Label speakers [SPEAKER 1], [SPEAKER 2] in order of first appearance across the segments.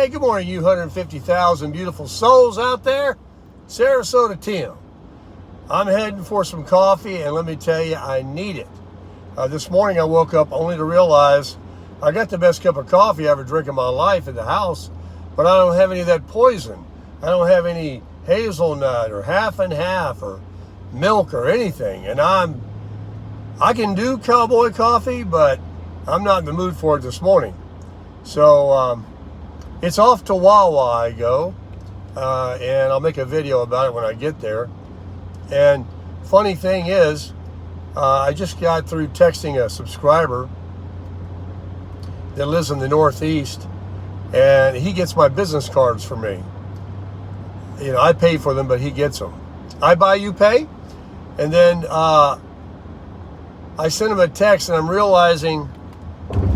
[SPEAKER 1] Hey, good morning, you 150,000 beautiful souls out there. Sarasota Tim. I'm heading for some coffee, and let me tell you, I need it. This morning I woke up only to realize I got the best cup of coffee I ever drank in my life in the house, but I don't have any of that poison. I don't have any hazelnut or half and half or milk or anything. And I can do cowboy coffee, but I'm not in the mood for it this morning. So it's off to Wawa I go, and I'll make a video about it when I get there. And funny thing is, I just got through texting a subscriber that lives in the Northeast, and he gets my business cards for me. You know, I pay for them, but he gets them. I buy, you pay. And then I sent him a text, and I'm realizing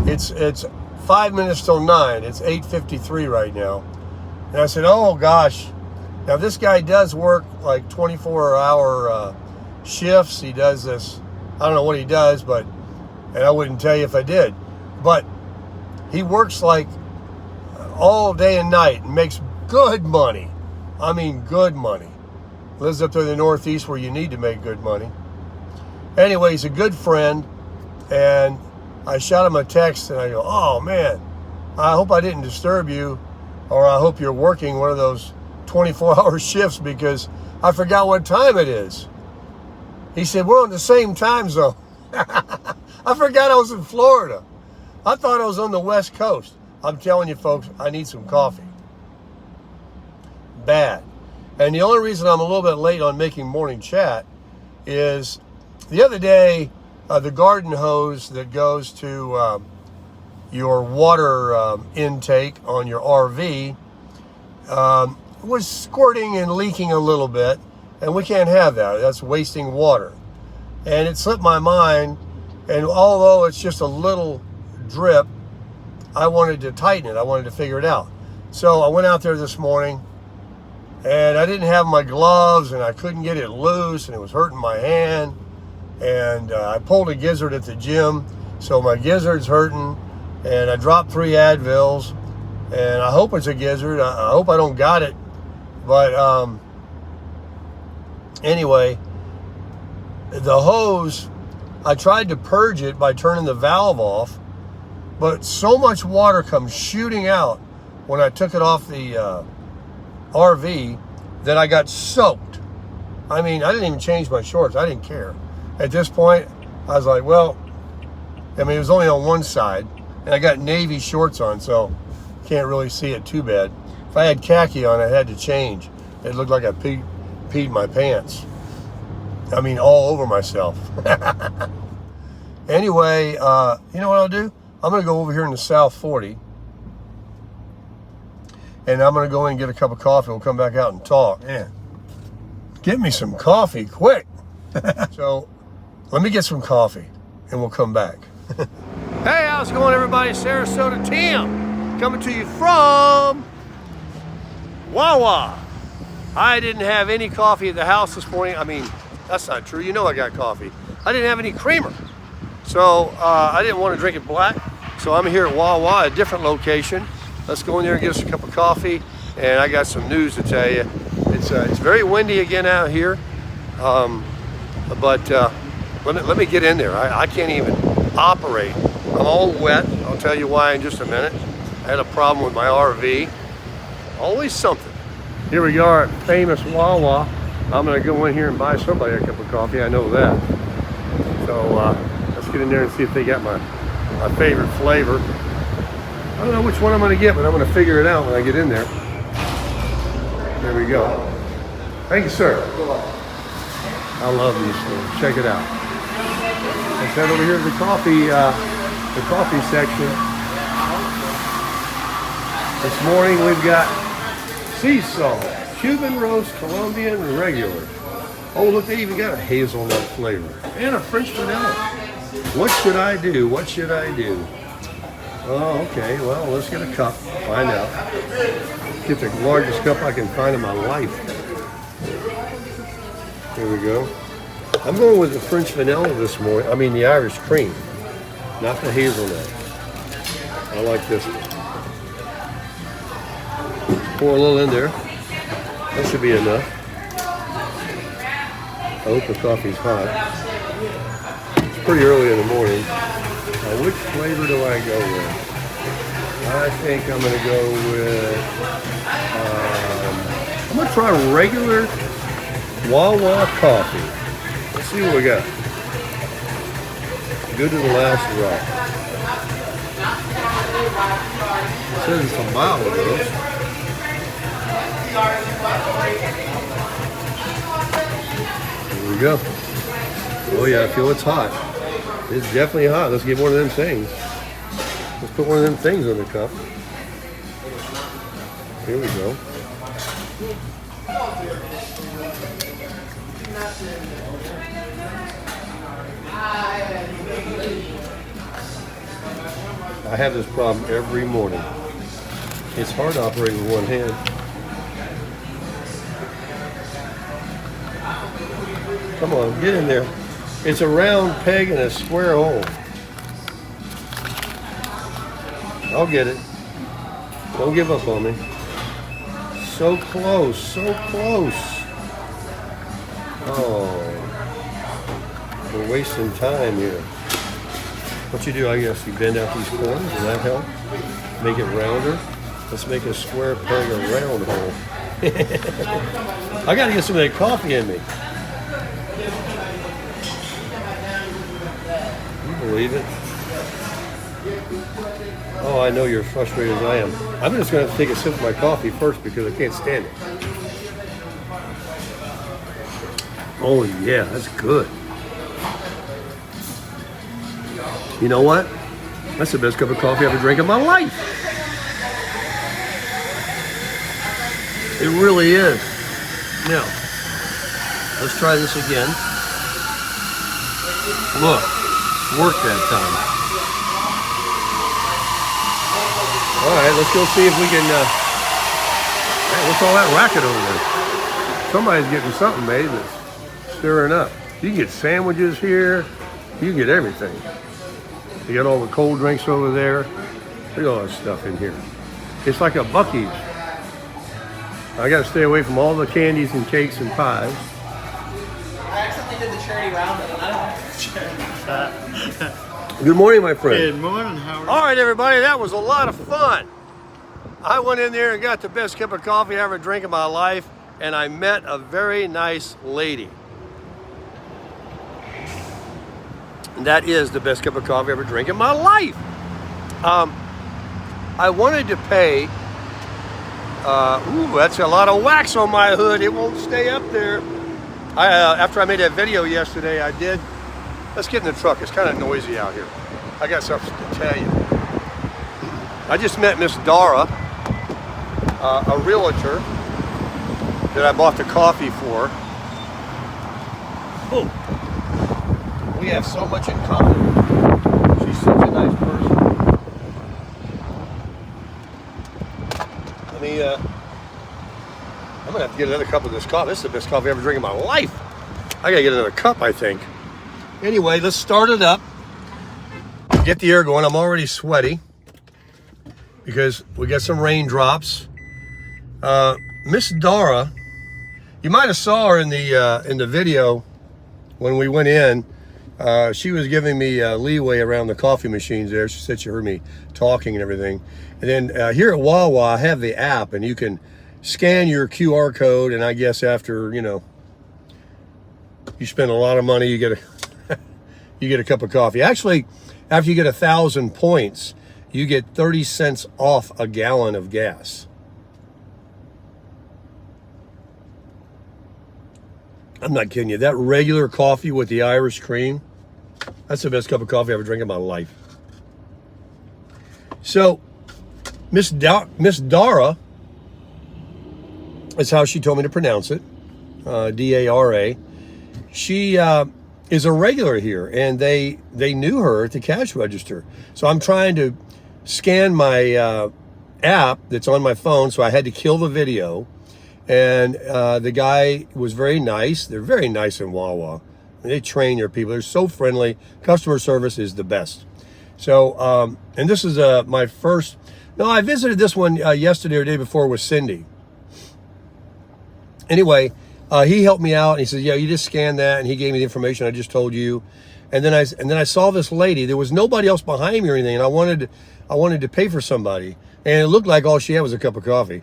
[SPEAKER 1] it's 5 minutes till 9. It's 8:53 right now. And I said, oh gosh. Now this guy does work like 24-hour shifts. He does this. I don't know what he does, and I wouldn't tell you if I did. But he works like all day and night and makes good money. I mean, good money. Lives up there in the Northeast where you need to make good money. Anyway, he's a good friend, and I shot him a text, and I go, oh man, I hope I didn't disturb you, or I hope you're working one of those 24-hour shifts because I forgot what time it is. He said, we're on the same time zone. I forgot I was in Florida. I thought I was on the West Coast. I'm telling you folks, I need some coffee. Bad. And the only reason I'm a little bit late on making morning chat is the other day, the garden hose that goes to your water intake on your RV was squirting and leaking a little bit, and we can't have that. That's wasting water. And it slipped my mind, and although it's just a little drip, I wanted to tighten it. I wanted to figure it out. So I went out there this morning, and I didn't have my gloves, and I couldn't get it loose, and it was hurting my hand. And I pulled a gizzard at the gym, so my gizzard's hurting, and I dropped 3 Advils, and I hope it's a gizzard. I hope I don't got it. But anyway, the hose, I tried to purge it by turning the valve off, but so much water comes shooting out when I took it off the RV that I got soaked. I mean, I didn't even change my shorts. I didn't care. At this point, I was like, well, I mean, it was only on one side, and I got navy shorts on, so can't really see it too bad. If I had khaki on, I had to change. It looked like I peed my pants. I mean, all over myself. Anyway, you know what I'll do? I'm going to go over here in the South 40, and I'm going to go in and get a cup of coffee. We'll come back out and talk. Man, get me some coffee quick. So let me get some coffee, and we'll come back. Hey, how's it going, everybody? Sarasota Tim coming to you from Wawa. I didn't have any coffee at the house this morning. I mean, that's not true. You know I got coffee. I didn't have any creamer. So I didn't want to drink it black. So I'm here at Wawa, a different location. Let's go in there and get us a cup of coffee. And I got some news to tell you. It's very windy again out here. But let me get in there. I can't even operate. I'm all wet. I'll tell you why in just a minute. I had a problem with my RV. Always something. Here we are at famous Wawa. I'm going to go in here and buy somebody a cup of coffee. I know that. So let's get in there and see if they got my favorite flavor. I don't know which one I'm going to get, but I'm going to figure it out when I get in there. There we go. Thank you, sir. I love these things. Check it out. Let's head over here to the coffee section. This morning we've got sea salt, Cuban roast, Colombian regular. Oh, look, they even got a hazelnut flavor and a French vanilla. What should I do? What should I do? Oh, okay. Well, let's get a cup. Find out. Get the largest cup I can find in my life. Here we go. I'm going with the French vanilla this morning. I mean the Irish cream, not the hazelnut. I like this one. Pour a little in there. That should be enough. I hope the coffee's hot. It's pretty early in the morning. Which flavor do I go with? I think I'm going to go with, I'm going to try regular Wawa coffee. Let's see what we got. Good to the last drop. It says it's a mile of those. Here we go. Oh yeah, I feel it's hot. It's definitely hot. Let's get one of them things. Let's put one of them things in the cup. Here we go. I have this problem every morning. It's hard to operate with one hand. Come on, get in there. It's a round peg in a square hole. I'll get it. Don't give up on me. So close, so close. Oh, we're wasting time here. What you do, I guess, you bend out these corners. Does that help? Make it rounder. Let's make a square peg a round hole. I got to get some of that coffee in me. Believe it? Oh, I know you're frustrated as I am. I'm just going to take a sip of my coffee first because I can't stand it. Oh yeah, that's good. You know what? That's the best cup of coffee I've ever drank in my life. It really is. Now, let's try this again. Look. Worked that time. All right, let's go see if we can. Man, what's all that racket over there? Somebody's getting something made that's stirring up. You can get sandwiches here. You can get everything. You got all the cold drinks over there. Look at all that stuff in here. It's like a Buc-ee's. I got to stay away from all the candies and cakes and pies.
[SPEAKER 2] I accidentally did the charity roundup, and I don't have to charity.
[SPEAKER 1] Good morning, my friend.
[SPEAKER 3] Good morning, Howard.
[SPEAKER 1] All right, everybody, that was a lot of fun. I went in there and got the best cup of coffee I ever drank in my life, and I met a very nice lady. And that is the best cup of coffee I ever drank in my life. I wanted to pay, ooh, that's a lot of wax on my hood. It won't stay up there. After I made that video yesterday, I did. Let's get in the truck. It's kind of noisy out here. I got something to tell you. I just met Miss Dara, a realtor that I bought the coffee for. Oh, we have so much in common. She's such a nice person. Let me, I'm gonna have to get another cup of this coffee. This is the best coffee I ever drank in my life. I gotta get another cup, I think. Anyway, let's start it up. Get the air going. I'm already sweaty because we got some raindrops. Miss Dara, you might have saw her in the video when we went in. She was giving me leeway around the coffee machines there. She said she heard me talking and everything. And then here at Wawa, I have the app, and you can scan your QR code, and I guess after, you know, you spend a lot of money, you get a you get a cup of coffee. Actually, after you get 1,000 points, you get 30 cents off a gallon of gas. I'm not kidding you. That regular coffee with the Irish cream, that's the best cup of coffee I ever drank in my life. So, Miss Dara, that's how she told me to pronounce it, D-A-R-A. She is a regular here, and they knew her at the cash register. So I'm trying to scan my app that's on my phone, so I had to kill the video. And the guy was very nice. They're very nice in Wawa. I mean, they train their people. They're so friendly. Customer service is the best. So, and this is my first. No, I visited this one yesterday or the day before with Cindy. Anyway, he helped me out, and he said, "Yeah, you just scan that," and he gave me the information I just told you. And then I saw this lady. There was nobody else behind me or anything, and I wanted to pay for somebody, and it looked like all she had was a cup of coffee.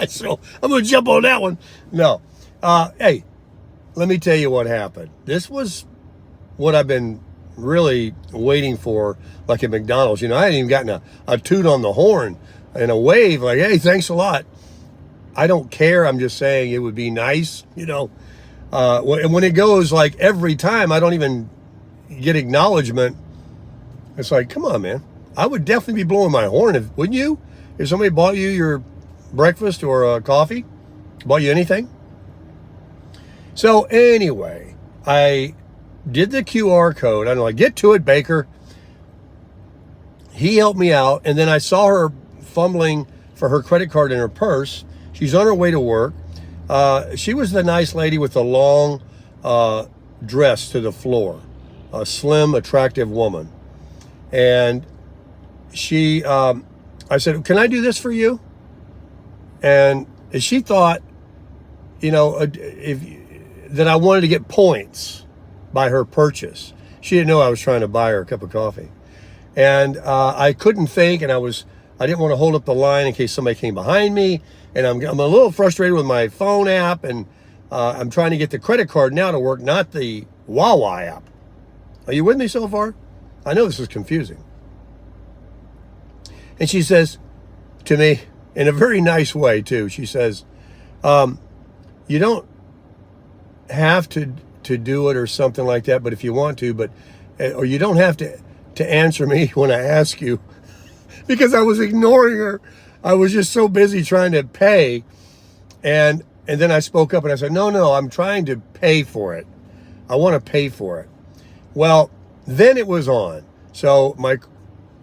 [SPEAKER 1] So I'm gonna jump on that one. No, hey, let me tell you what happened. This was what I've been really waiting for, like at McDonald's. You know, I hadn't even gotten a toot on the horn and a wave, like, "Hey, thanks a lot." I don't care. I'm just saying it would be nice, you know. And when it goes like every time, I don't even get acknowledgement. It's like, come on, man. I would definitely be blowing my horn, wouldn't you? If somebody bought you your breakfast or coffee, bought you anything. So anyway, I did the QR code. I'm like, "Get to it, Baker." He helped me out, and then I saw her fumbling for her credit card in her purse. She's on her way to work. She was the nice lady with the long dress to the floor, a slim, attractive woman. And I said, "Can I do this for you?" And she thought, you know, that I wanted to get points by her purchase. She didn't know I was trying to buy her a cup of coffee. And I couldn't think, and I didn't want to hold up the line in case somebody came behind me. And I'm a little frustrated with my phone app, and I'm trying to get the credit card now to work, not the Wawa app. Are you with me so far? I know this is confusing. And she says to me, in a very nice way too, she says, "You don't have to do it or something like that, but if you want to, or you don't have to answer me when I ask you," because I was ignoring her. I was just so busy trying to pay. And then I spoke up and I said, no, I'm trying to pay for it. I want to pay for it. Well, then it was on. So my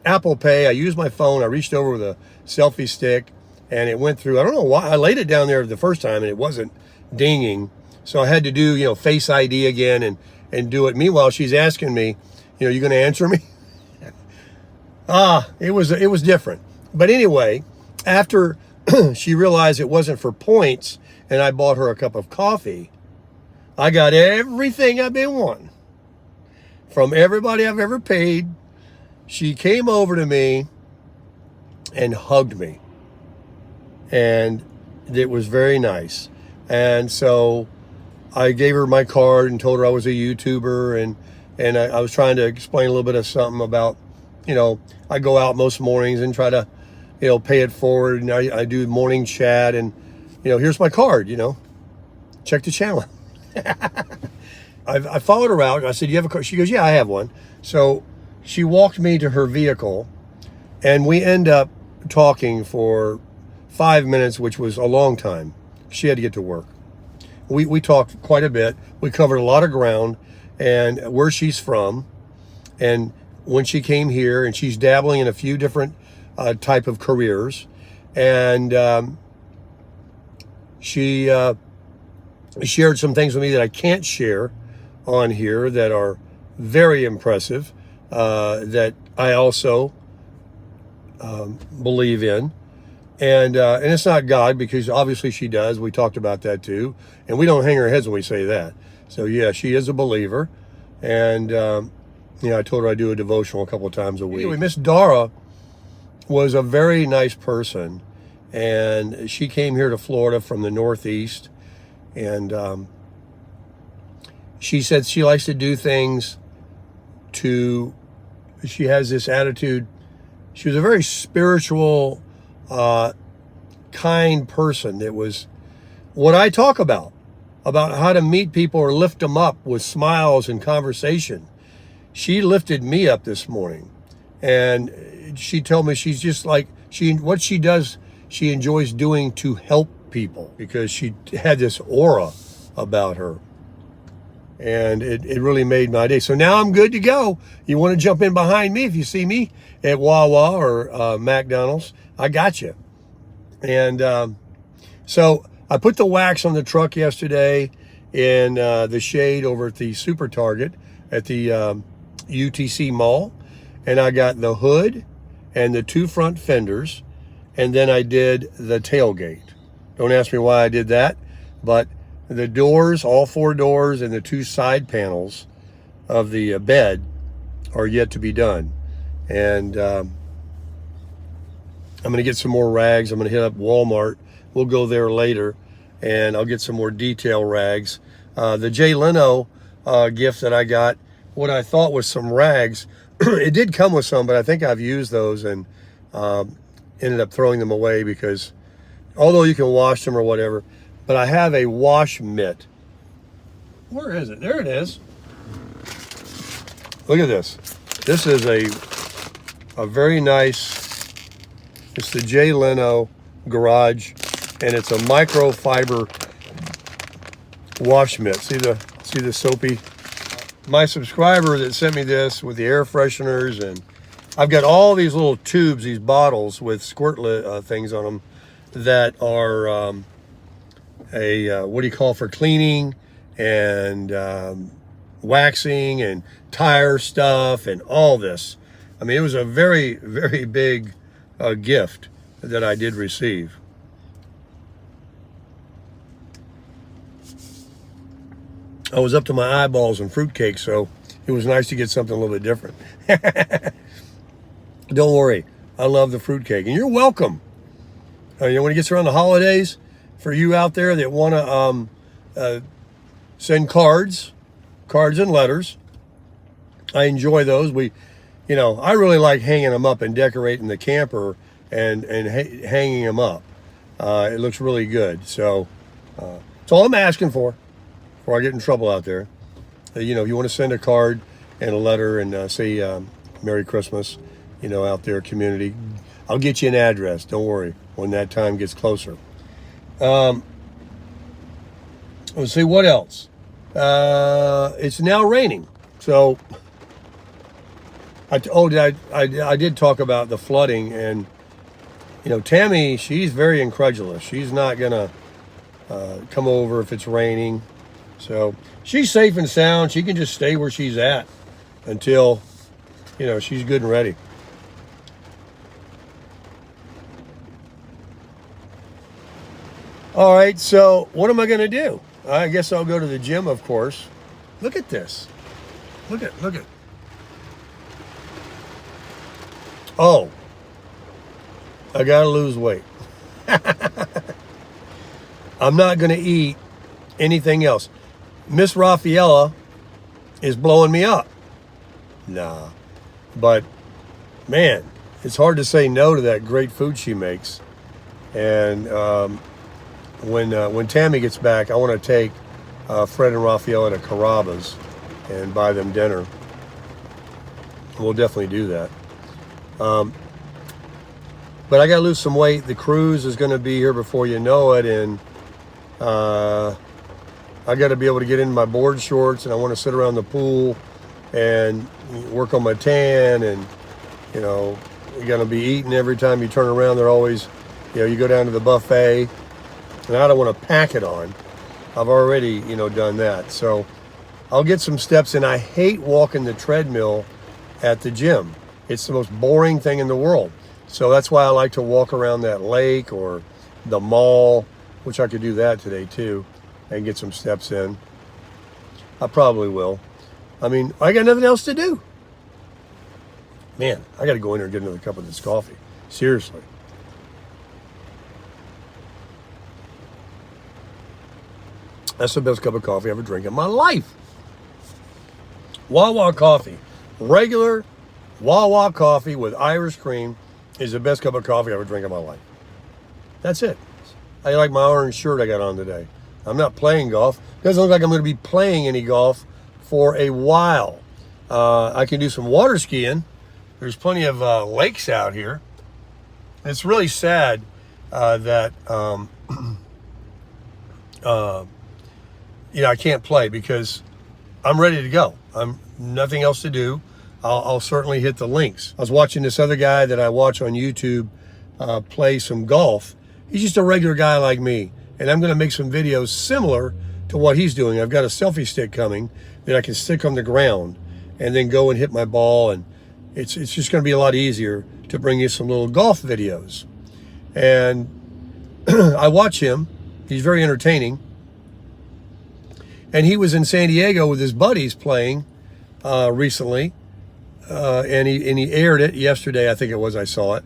[SPEAKER 1] Apple Pay, I used my phone. I reached over with a selfie stick and it went through. I don't know why. I laid it down there the first time and it wasn't dinging. So I had to do, you know, Face ID again and do it. Meanwhile, she's asking me, you know, "You going to answer me?" It was different. But anyway, after she realized it wasn't for points and I bought her a cup of coffee, I got everything I've been wanting from everybody I've ever paid. She came over to me and hugged me. And it was very nice. And so I gave her my card and told her I was a YouTuber. And I was trying to explain a little bit of something about, you know, I go out most mornings and try to, you know, pay it forward. And I do morning chat and, you know, here's my card, you know, check the channel. I followed her out. I said, "You have a card?" She goes, "Yeah, I have one." So she walked me to her vehicle and we end up talking for 5 minutes, which was a long time. She had to get to work. We talked quite a bit. We covered a lot of ground and where she's from and when she came here, and she's dabbling in a few different type of careers. And she shared some things with me that I can't share on here that are very impressive, that I also believe in. And it's not God, because obviously she does. We talked about that too. And we don't hang our heads when we say that. So yeah, she is a believer. And you know, I told her I do a devotional a couple of times a week. Anyway, Miss Dara was a very nice person. And she came here to Florida from the Northeast. And she said she likes to do things she has this attitude. She was a very spiritual, kind person. It was what I talk about how to meet people or lift them up with smiles and conversation. She lifted me up this morning, and she told me she's just like, what she does, she enjoys doing to help people, because she had this aura about her. And it really made my day. So now I'm good to go. You want to jump in behind me if you see me at Wawa or McDonald's, I got you. And so I put the wax on the truck yesterday in the shade over at the Super Target at the UTC Mall. And I got the hood and the 2 front fenders, and then I did the tailgate. Don't ask me why I did that, but the doors, all 4 doors, and the 2 side panels of the bed are yet to be done. And I'm going to get some more rags. I'm going to hit up Walmart. We'll go there later, and I'll get some more detail rags. The Jay Leno gift that I got, what I thought was some rags, it did come with some, but I think I've used those and ended up throwing them away because although you can wash them or whatever, but I have a wash mitt. Where is it? There it is. Look at this. This is a very nice, it's the Jay Leno Garage, and it's a microfiber wash mitt. See the soapy? My subscriber that sent me this with the air fresheners, and I've got all these little tubes, these bottles with squirt things on them that are what do you call for cleaning and waxing and tire stuff and all this. I mean, it was a very, very big gift that I did receive. I was up to my eyeballs in fruitcake, so it was nice to get something a little bit different. Don't worry, I love the fruitcake, and you're welcome. When it gets around the holidays, for you out there that want to send cards and letters, I enjoy those. I really like hanging them up and decorating the camper and hanging them up. It looks really good. So that's all I'm asking for before I get in trouble out there. If you want to send a card and a letter and say Merry Christmas, out there, community, I'll get you an address. Don't worry when that time gets closer. Let's see what else. It's now raining, so I did talk about the flooding, and Tammy, she's very incredulous. She's not gonna come over if it's raining, so she's safe and sound. She can just stay where she's at until she's good and ready. All right, so what am I going to do? I guess I'll go to the gym, of course. Look at this. Look at. Oh, I got to lose weight. I'm not going to eat anything else. Miss Raffaella is blowing me up. Nah, but man, it's hard to say no to that great food she makes. And when Tammy gets back, I want to take Fred and Raffaella to Carrabba's and buy them dinner. We'll definitely do that. But I got to lose some weight. The cruise is going to be here before you know it, and I got to be able to get into my board shorts, and I want to sit around the pool and work on my tan, and you're going to be eating every time you turn around. They're always, you go down to the buffet. And I don't want to pack it on. I've already, done that. So I'll get some steps in. I hate walking the treadmill at the gym. It's the most boring thing in the world. So that's why I like to walk around that lake or the mall, which I could do that today too, and get some steps in. I probably will. I mean, I got nothing else to do. Man, I got to go in there and get another cup of this coffee. Seriously. That's the best cup of coffee I ever drank in my life. Wawa coffee. Regular Wawa coffee with Irish cream is the best cup of coffee I ever drank in my life. That's it. I like my orange shirt I got on today. I'm not playing golf. Doesn't look like I'm going to be playing any golf for a while. I can do some water skiing. There's plenty of lakes out here. It's really sad that I can't play because I'm ready to go. I'm nothing else to do. I'll certainly hit the links. I was watching this other guy that I watch on YouTube play some golf. He's just a regular guy like me, and I'm going to make some videos similar to what he's doing. I've got a selfie stick coming that I can stick on the ground and then go and hit my ball and it's just going to be a lot easier to bring you some little golf videos. And I watch him. He's very entertaining. And he was in San Diego with his buddies playing recently. And he aired it yesterday, I think it was, I saw it.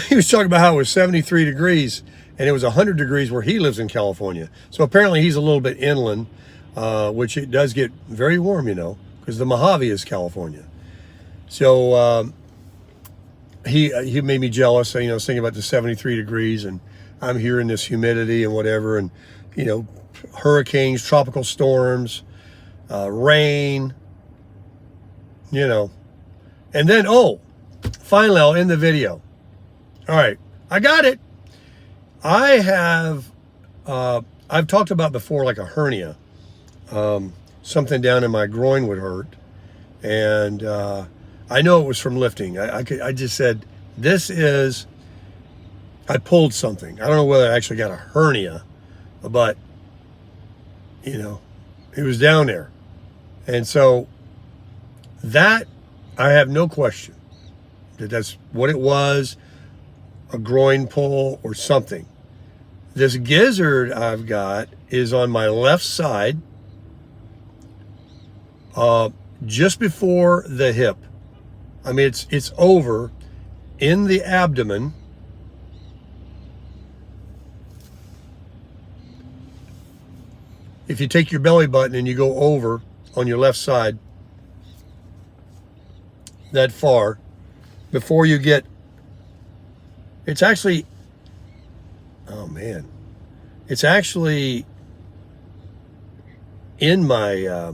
[SPEAKER 1] He was talking about how it was 73 degrees and it was 100 degrees where he lives in California. So apparently he's a little bit inland, which it does get very warm, you know, because the Mojave is California. So he made me jealous, you know, thinking about the 73 degrees, and I'm here in this humidity and whatever, and, you know, hurricanes, tropical storms, rain, you know. And then, finally, I'll end the video. All right, I got it. I have, I've talked about before, like a hernia. Something down in my groin would hurt. And I know it was from lifting. I just said, I pulled something. I don't know whether I actually got a hernia, but, you know, it was down there. And so that, I have no question that that's what it was, a groin pull or something. This gizzard I've got is on my left side, just before the hip. I mean, it's over in the abdomen. If you take your belly button and you go over on your left side that far, before you get, it's actually, oh man, it's actually in my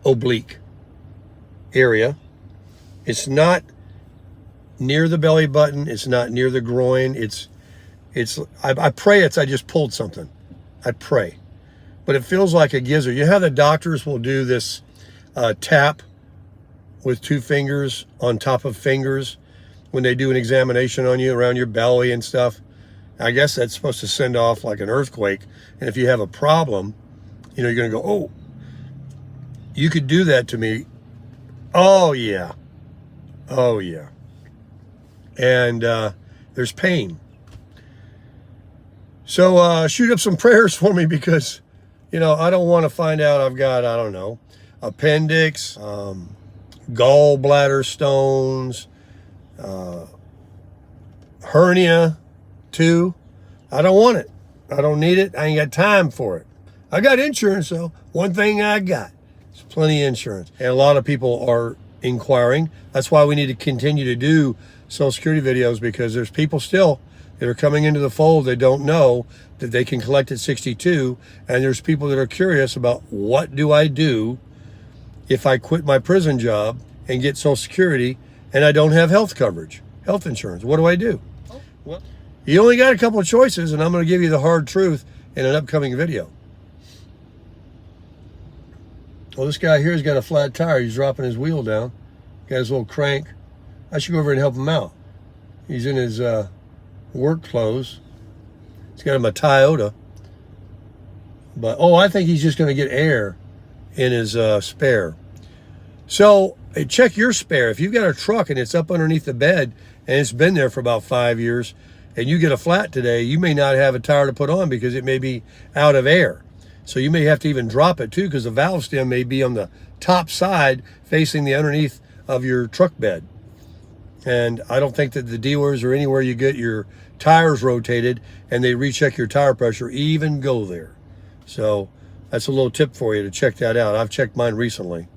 [SPEAKER 1] oblique area. It's not near the belly button. It's not near the groin. I pray I just pulled something. I pray. But it feels like a gizzard. You know how the doctors will do this tap with 2 fingers on top of fingers when they do an examination on you around your belly and stuff? I guess that's supposed to send off like an earthquake. And if you have a problem, you know, you're going to go, oh, you could do that to me. Oh, yeah. Oh, yeah. And there's pain. So shoot up some prayers for me, because, you know, I don't want to find out I've got, I don't know, appendix, gallbladder stones, hernia too. I don't want it. I don't need it. I ain't got time for it. I got insurance though. One thing I got is plenty of insurance. And a lot of people are inquiring. That's why we need to continue to do Social Security videos, because there's people still that are coming into the fold. They don't know that they can collect at 62. And there's people that are curious about, what do I do if I quit my prison job and get Social Security and I don't have health coverage, health insurance? What do I do? Well, you only got a couple of choices, and I'm going to give you the hard truth in an upcoming video. Well, this guy here's got a flat tire. He's dropping his wheel down. Got his little crank. I should go over and help him out. He's in his work clothes. He's got him a Toyota. But, I think he's just going to get air in his spare. So check your spare. If you've got a truck and it's up underneath the bed and it's been there for about 5 years, and you get a flat today, you may not have a tire to put on because it may be out of air. So you may have to even drop it too, because the valve stem may be on the top side facing the underneath of your truck bed. And I don't think that the dealers or anywhere you get your tires rotated and they recheck your tire pressure even go there. So that's a little tip for you to check that out. I've checked mine recently.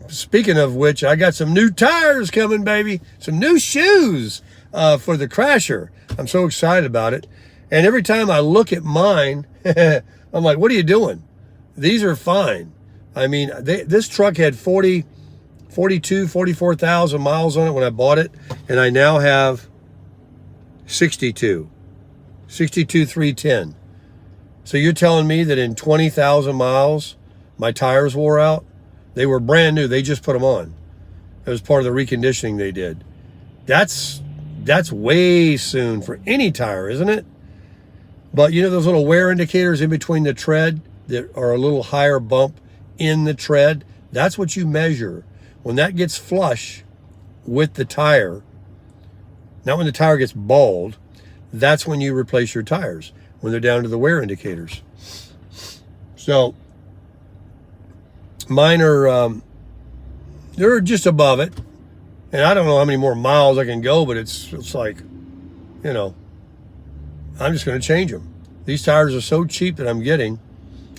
[SPEAKER 1] Speaking of which, I got some new tires coming, baby. Some new shoes for the Crasher. I'm so excited about it. And every time I look at mine, I'm like, what are you doing? These are fine. I mean, this truck had 44,000 miles on it when I bought it. And I now have 62,310. So you're telling me that in 20,000 miles, my tires wore out? They were brand new. They just put them on. It was part of the reconditioning they did. That's way soon for any tire, isn't it? But you know those little wear indicators in between the tread that are a little higher bump in the tread? That's what you measure. When that gets flush with the tire, not when the tire gets bald, that's when you replace your tires, when they're down to the wear indicators. So mine are, they're just above it. And I don't know how many more miles I can go, but it's like, you know, I'm just going to change them. These tires are so cheap that I'm getting.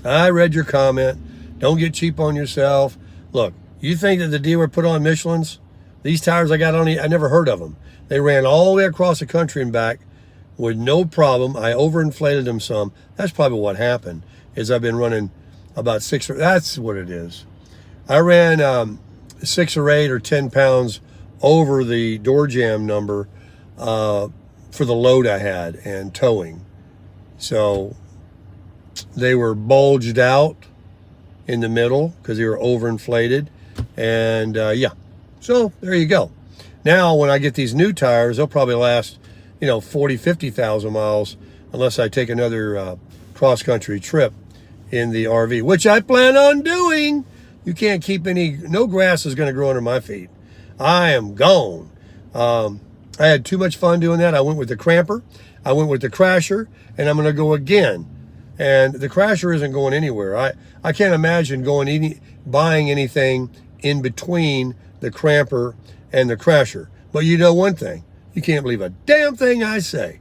[SPEAKER 1] I read your comment. Don't get cheap on yourself. Look, you think that the dealer put on Michelin's? These tires I got on, I never heard of them. They ran all the way across the country and back with no problem. I overinflated them some. That's probably what happened, is I've been running about that's what it is. I ran 6 or 8 or 10 pounds over the door jam number for the load I had and towing. So they were bulged out in the middle because they were overinflated. And yeah, so there you go. Now, when I get these new tires, they'll probably last, 40, 50,000 miles unless I take another cross-country trip in the RV, which I plan on doing. You can't keep no grass is going to grow under my feet. I am gone. I had too much fun doing that. I went with the Cramper. I went with the Crasher, and I'm going to go again. And the Crasher isn't going anywhere. I can't imagine buying anything in between the Cramper and the Crasher. But you know one thing, you can't believe a damn thing I say.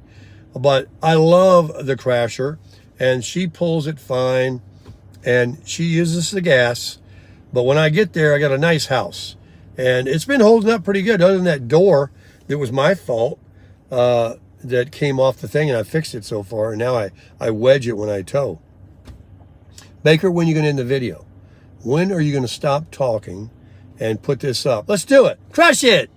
[SPEAKER 1] But I love the Crasher, and she pulls it fine, and she uses the gas. But when I get there, I got a nice house. And it's been holding up pretty good, other than that door that was my fault that came off the thing, and I fixed it so far, and now I wedge it when I tow. Baker, when are you going to end the video? When are you going to stop talking and put this up? Let's do it. Crush it!